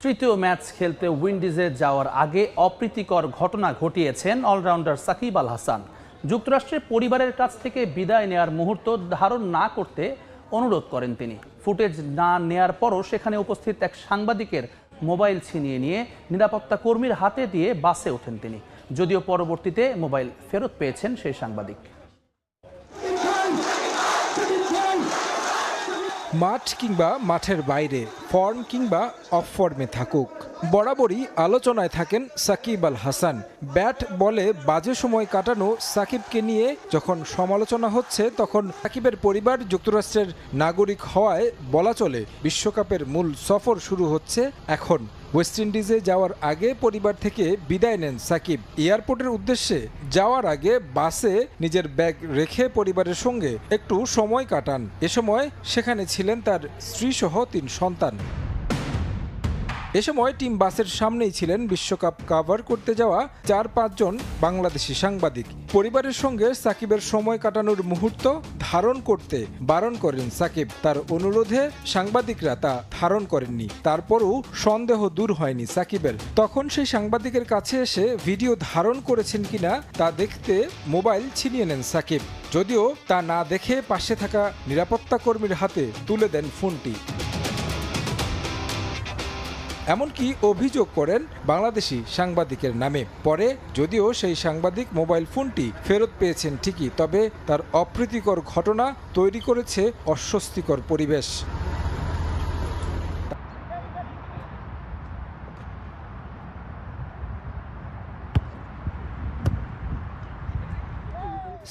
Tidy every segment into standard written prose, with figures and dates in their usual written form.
তৃতীয় ম্যাচ খেলতে উইন্ডিজে যাওয়ার আগে অপ্রীতিকর ঘটনা ঘটিয়েছেন অলরাউন্ডার সাকিব আল হাসান। যুক্তরাষ্ট্রের পরিবারের কাছ থেকে বিদায় নেয়ার মুহূর্ত ধারণ না করতে অনুরোধ করেন তিনি। ফুটেজ না নেয়ার পরও সেখানে উপস্থিত এক সাংবাদিকের মোবাইল ছিনিয়ে নিয়ে নিরাপত্তা কর্মীর হাতে দিয়ে বাসে ওঠেন তিনি, যদিও পরবর্তীতে মোবাইল ফেরত পেয়েছেন সেই সাংবাদিক। মাঠ কিংবা মাঠের বাইরে, ফর্ম কিংবা অফ ফর্মে থাকুক, বরাবরই আলোচনায় থাকেন সাকিব আল হাসান। ব্যাট বলে বাজে সময় কাটানো সাকিবকে নিয়ে যখন সমালোচনা হচ্ছে, তখন সাকিবের পরিবার যুক্তরাষ্ট্রের নাগরিক হওয়ায় বলা চলে বিশ্বকাপের মূল সফর শুরু হচ্ছে এখন। ওয়েস্ট ইন্ডিজে যাওয়ার আগে পরিবার থেকে বিদায় নেন সাকিব। এয়ারপোর্টের উদ্দেশ্যে যাওয়ার আগে বাসে নিজের ব্যাগ রেখে পরিবারের সঙ্গে একটু সময় কাটান। এ সময় সেখানে ছিলেন তার স্ত্রীসহ ৩ সন্তান। এ সময় টিম বাসের সামনেই ছিলেন বিশ্বকাপ কভার করতে যাওয়া ৪-৫ জন বাংলাদেশি সাংবাদিক। পরিবারের সঙ্গে সাকিবের সময় কাটানোর মুহূর্ত ধারণ করতে বারণ করেন সাকিব। তার অনুরোধে সাংবাদিকরা তা ধারণ করেননি। তারপরও সন্দেহ দূর হয়নি সাকিবের। তখন সেই সাংবাদিকের কাছে এসে ভিডিও ধারণ করেছেন কিনা তা দেখতে মোবাইল ছিনিয়ে নেন সাকিব, যদিও তা না দেখে পাশে থাকা নিরাপত্তা কর্মীর হাতে তুলে দেন ফোনটি। এমনকি অভিযোগ করেন বাংলাদেশি সাংবাদিকের নামে। পরে যদিও সেই সাংবাদিক মোবাইল ফোনটি ফেরত পেয়েছেন ঠিকই, তবে তার অপ্রীতিকর ঘটনা তৈরি করেছে অস্বস্তিকর পরিবেশ।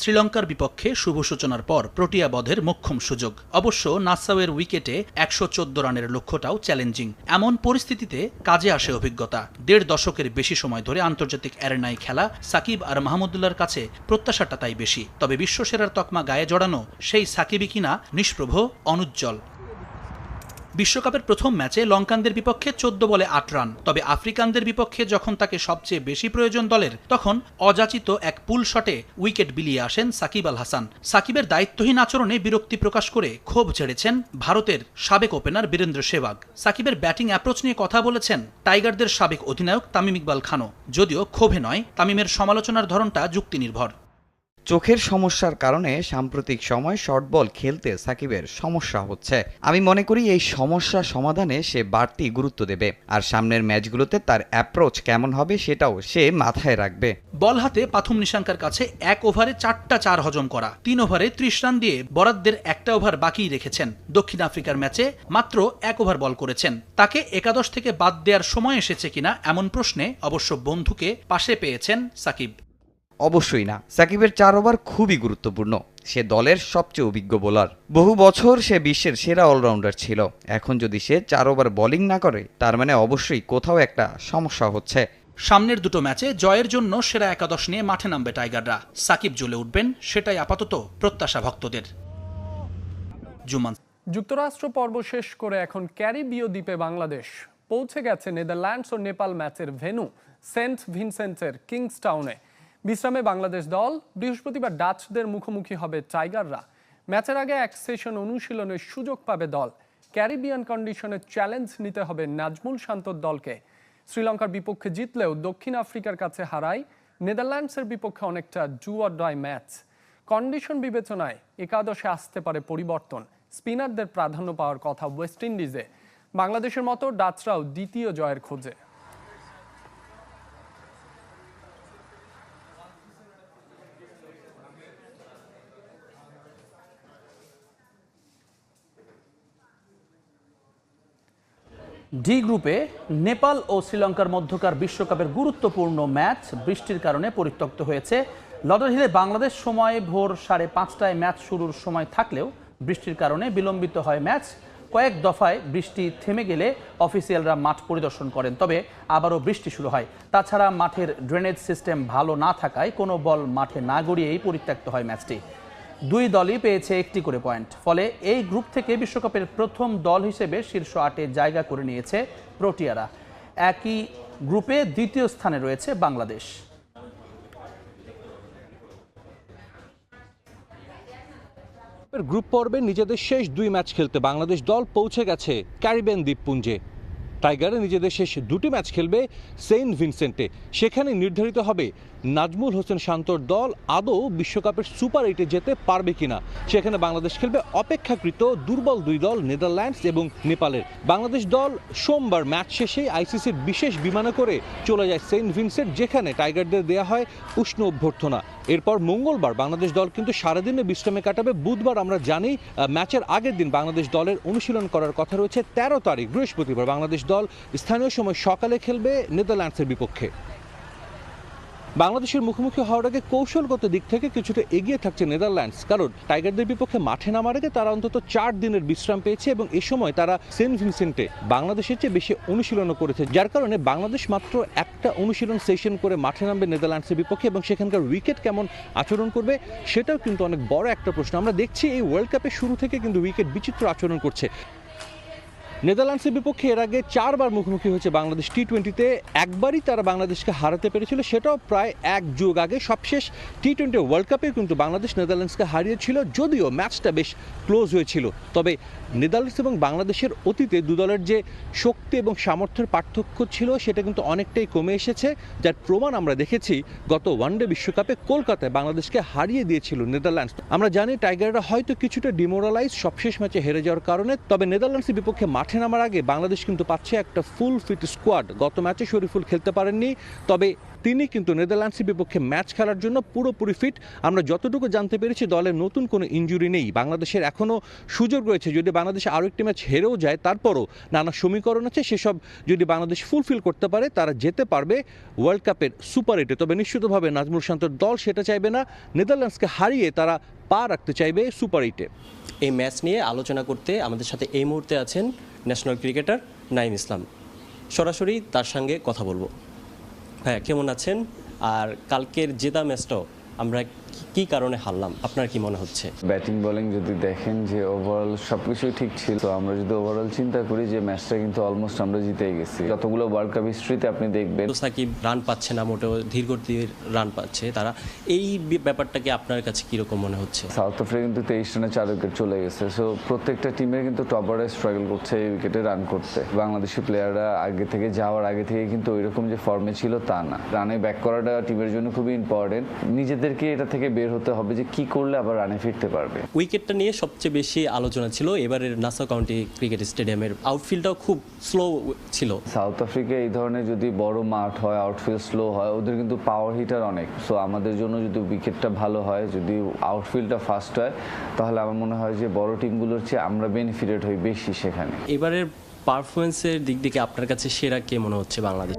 শ্রীলঙ্কার বিপক্ষে শুভ সূচনার পর প্রোটিয়া বধের মোক্ষম সুযোগ। অবশ্য নাসাউয়ের উইকেটে ১১৪ রানের লক্ষ্যটাও চ্যালেঞ্জিং। এমন পরিস্থিতিতে কাজে আসে অভিজ্ঞতা। ১.৫ দশকের বেশি সময় ধরে আন্তর্জাতিক অ্যারেনায় খেলা সাকিব আর মাহমুদুল্লাহর কাছে প্রত্যাশাটা তাই বেশি। তবে বিশ্বসেরার তকমা গায়ে জড়ানো সেই সাকিবই কিনা নিষ্প্রভ, অনুজ্জ্বল। বিশ্বকাপের প্রথম ম্যাচে লঙ্কানদের বিপক্ষে ১৪ বলে ৮ রান। তবে আফ্রিকানদের বিপক্ষে যখন তাকে সবচেয়ে বেশি প্রয়োজন দলের, তখন অযাচিত এক পুল শটে উইকেট বিলিয়ে আসেন সাকিব আল হাসান। সাকিবের দায়িত্বহীন আচরণে বিরক্তি প্রকাশ করে ক্ষোভ ঝেড়েছেন ভারতের সাবেক ওপেনার বীরেন্দ্র সেহবাগ। সাকিবের ব্যাটিং অ্যাপ্রোচ নিয়ে কথা বলেছেন টাইগারদের সাবেক অধিনায়ক তামিম ইকবাল খানও, যদিও ক্ষোভে নয়। তামিমের সমালোচনার ধরনটা যুক্তিনির্ভর। চোখের সমস্যার কারণে সাম্প্রতিক সময় শর্ট বল খেলতে সাকিবের সমস্যা হচ্ছে। আমি মনে করি এই সমস্যা সমাধানে সে বাড়তি গুরুত্ব দেবে, আর সামনের ম্যাচগুলোতে তার অ্যাপ্রোচ কেমন হবে সেটাও সে মাথায় রাখবে। বল হাতে পাথুম নিশাঙ্কার কাছে ১ ওভারে ৪টা ৪ হজম করা, ৩ ওভারে ৩০ রান দিয়ে বরাদ্দের ১টা ওভার বাকি রেখেছেন। দক্ষিণ আফ্রিকার ম্যাচে মাত্র ১ ওভার বল করেছেন। তাকে একাদশ থেকে বাদ দেওয়ার সময় এসেছে কিনা এমন প্রশ্নে অবশ্য বন্ধুকে পাশে পেয়েছেন সাকিব। অবশ্যই না, সাকিবের ৪ ওভার খুবই গুরুত্বপূর্ণ। সে দলের সবচেয়ে অভিজ্ঞ বোলার। বহু বছর সে বিশ্বের সেরা অলরাউন্ডার ছিল। এখন যদি সে ৪ ওভার বোলিং না করে, তার মানে অবশ্যই কোথাও একটা সমস্যা হচ্ছে। সামনের দুটো ম্যাচে জয়ের জন্য সেরা একাদশ নিয়ে মাঠে নামবে টাইগাররা। সাকিব জ্বলে উঠবেন, সেটাই আপাতত প্রত্যাশা ভক্তদের। জুমান। যুক্তরাষ্ট্র পর্ব শেষ করে এখন ক্যারিবীয় দ্বীপে বাংলাদেশ পৌঁছে গেছে নেদারল্যান্ডস ও নেপাল ম্যাচের ভেন্যু সেন্ট ভিনসেন্টের কিংসটাউনে। বিশ্রামে বাংলাদেশ দল বৃহস্পতিবার ডাচদের মুখোমুখি হবে টাইগাররা। ম্যাচের আগে এক সেশন অনুশীলনের সুযোগ পাবে দল। ক্যারিবিয়ান কন্ডিশনের চ্যালেঞ্জ নিতে হবে নাজমুল শান্তর দলকে। শ্রীলঙ্কার বিপক্ষে জিতলেও দক্ষিণ আফ্রিকার কাছে হারায় নেদারল্যান্ডসের বিপক্ষে অনেকটা do or die match. Condition বিবেচনায় একাদশে আসতে পারে পরিবর্তন। স্পিনারদের প্রাধান্য পাওয়ার কথা ওয়েস্ট ইন্ডিজে। বাংলাদেশের মতো ডাচরাও দ্বিতীয় জয়ের খোঁজে। ডি গ্রুপে নেপাল ও শ্রীলঙ্কার মধ্যকার বিশ্বকাপের গুরুত্বপূর্ণ ম্যাচ বৃষ্টির কারণে পরিত্যক্ত হয়েছে। লর্ডারহিলে বাংলাদেশ সময় ভোর 5:30টায় ম্যাচ শুরুর সময় থাকলেও বৃষ্টির কারণে বিলম্বিত হয় ম্যাচ। কয়েক দফায় বৃষ্টি থেমে গেলে অফিসিয়ালরা মাঠ পরিদর্শন করেন, তবে আবারও বৃষ্টি শুরু হয়। তাছাড়া মাঠের ড্রেনেজ সিস্টেম ভালো না থাকায় কোনো বল মাঠে না গড়িয়েই পরিত্যক্ত হয় ম্যাচটি। দুই দলই পেয়েছে 1টি করে পয়েন্ট। ফলে এই গ্রুপ থেকে বিশ্বকাপের প্রথম দল হিসেবে শীর্ষ 8-এ জায়গা করে নিয়েছে প্রোটিয়ারা। একই গ্রুপে দ্বিতীয় স্থানে রয়েছে বাংলাদেশ। গ্রুপ পর্বে নিজেদের শেষ 2 ম্যাচ খেলতে বাংলাদেশ দল পৌঁছে গেছে ক্যারিবিয়ান দ্বীপপুঞ্জে। টাইগাররা নিজেদের শেষ দুটি ম্যাচ খেলবে সেন্ট ভিনসেন্টে। সেখানে নির্ধারিত হবে নাজমুল হোসেন শান্তর দল আদৌ বিশ্বকাপের সুপার 8-এ যেতে পারবে কিনা। সেখানে বাংলাদেশ খেলবে অপেক্ষাকৃত দুর্বল দুই দল নেদারল্যান্ডস এবং নেপালের। বাংলাদেশ দল সোমবার ম্যাচ শেষে আইসিসির বিশেষ বিমানে করে চলে যায় সেন্ট ভিনসেন্ট, যেখানে টাইগারদের দেয়া হয় উষ্ণ অভ্যর্থনা। এরপর মঙ্গলবার বাংলাদেশ দল কিন্তু সারাদিনে বিশ্রামে কাটাবে। বুধবার আমরা জানি ম্যাচের আগের দিন বাংলাদেশ দলের অনুশীলন করার কথা রয়েছে। 13 তারিখ বৃহস্পতিবার বাংলাদেশ দল স্থানীয় সময় সকালে খেলবে নেদারল্যান্ডসের বিপক্ষে। বাংলাদেশের মুখোমুখি হওয়ার আগে কৌশলগত দিক থেকে কিছুটা এগিয়ে থাকছে নেদারল্যান্ডস, কারণ টাইগারদের বিপক্ষে মাঠে নামার আগে তারা অন্তত 4 দিনের বিশ্রাম পেয়েছে এবং এ সময় তারা সেন্ট ভিনসেন্টে বাংলাদেশের চেয়ে বেশি অনুশীলনও করেছে, যার কারণে বাংলাদেশ মাত্র একটা অনুশীলন সেশন করে মাঠে নামবে নেদারল্যান্ডসের বিপক্ষে এবং সেখানকার উইকেট কেমন আচরণ করবে সেটাও কিন্তু অনেক বড় একটা প্রশ্ন। আমরা দেখছি এই ওয়ার্ল্ড কাপের শুরু থেকে কিন্তু উইকেট বিচিত্র আচরণ করছে। নেদারল্যান্ডসের বিপক্ষে এর আগে 4 বার মুখোমুখি হয়েছে বাংলাদেশ টি-20-তে। একবারই তারা বাংলাদেশকে হারাতে পেরেছিল, সেটাও প্রায় এক যুগ আগে। সবশেষ টি-20 ওয়ার্ল্ড কাপে কিন্তু বাংলাদেশ নেদারল্যান্ডসকে হারিয়েছিল, যদিও ম্যাচটা বেশ ক্লোজ হয়েছিল। তবে নেদারল্যান্ডস এবং বাংলাদেশের অতীতে দু দলের যে শক্তি এবং সামর্থ্যের পার্থক্য ছিল সেটা কিন্তু অনেকটাই কমে এসেছে, যার প্রমাণ আমরা দেখেছি গত ওয়ানডে বিশ্বকাপে কলকাতায় বাংলাদেশকে হারিয়ে দিয়েছিল নেদারল্যান্ডস। আমরা জানি টাইগাররা হয়তো কিছুটা ডিমোরালাইজ সবশেষ ম্যাচে হেরে যাওয়ার কারণে, তবে নেদারল্যান্ডসের বিপক্ষে মাঠে নামার আগে বাংলাদেশ কিন্তু পাচ্ছে একটা ফুল ফিট স্কোয়াড। গত ম্যাচে শরীফুল খেলতে পারেননি, তবে তিনি কিন্তু নেদারল্যান্ডসের বিপক্ষে ম্যাচ খেলার জন্য পুরোপুরি ফিট। আমরা যতটুকু জানতে পেরেছি দলের নতুন কোনো ইনজুরি নেই। বাংলাদেশের এখনও সুযোগ রয়েছে, যদি বাংলাদেশ আরও একটি ম্যাচ হেরেও যায় তারপরও নানা সমীকরণ আছে, সেসব যদি বাংলাদেশ ফুলফিল করতে পারে তারা যেতে পারবে ওয়ার্ল্ড কাপের সুপার 8-এ। তবে নিশ্চিতভাবে নাজমুল শান্তর দল সেটা চাইবে না, নেদারল্যান্ডসকে হারিয়ে তারা পা রাখতে চাইবে সুপার 8-এ। এই ম্যাচ নিয়ে আলোচনা করতে আমাদের সাথে এই মুহূর্তে আছেন ন্যাশনাল ক্রিকেটার নাঈম ইসলাম। সরাসরি তার সঙ্গে কথা বলবো। হ্যাঁ, কেমন আছেন? আর কালকের জেতা ম্যাচটাও আমরা কি কারণে হারলাম আপনার কি মনে হচ্ছে? ব্যাটিং বোলিং যদি দেখেন যে ওভারঅল সবকিছুই ঠিক ছিল, তো আমরা যদি ওভারঅল চিন্তা করি যে ম্যাচটা কিন্তু অলমোস্ট আমরা জিতেই গেছি। যতগুলো ওয়ার্ল্ড কাপ হিস্ট্রিতে আপনি দেখবেন সাকিব রান পাচ্ছে না, মোটেও ধীরগতির রান পাচ্ছে তারা, এই ব্যাপারটাকে আপনার কাছে কিরকম মনে হচ্ছে? সাউথ আফ্রিকা কিন্তু 23 রানে 4 উইকেট চলে গেছে। সো প্রত্যেকটা টিমের কিন্তু টপারে স্ট্রাগল করছে এই উইকেটে রান করতে। বাংলাদেশি প্লেয়াররা আগে থেকে যাওয়ার আগে থেকে কিন্তু ওইরকম যে ফর্মে ছিল তা না। রানে ব্যাক করাটা টিমের জন্য খুবই ইম্পর্টেন্ট। নিজেদেরকে এটা থেকে বের হতে হবে যে কি করলে আবার রানে ফিরতে পারবে। উইকেটটা নিয়ে সবচেয়ে বেশি আলোচনা ছিল এবারের নাসাউ কাউন্টি ক্রিকেট স্টেডিয়ামের। আউটফিল্ডটাও খুব স্লো ছিল। সাউথ আফ্রিকা এই ধরনের যদি বড় মাঠ হয়, আউটফিল্ড স্লো হয়, ওদের কিন্তু পাওয়ার হিটার অনেক। সো আমাদের জন্য যদি উইকেটটা ভালো হয়, যদি আউটফিল্ডটা ফাস্ট হয়, তাহলে আমার মনে হয় যে বড় টিমগুলোর চেয়ে আমরা বেনিফিটেড হই বেশি সেখানে। এবারের পারফরমেন্সের দিক থেকে আপনার কাছে সেরা কে মনে হচ্ছে বাংলাদেশ?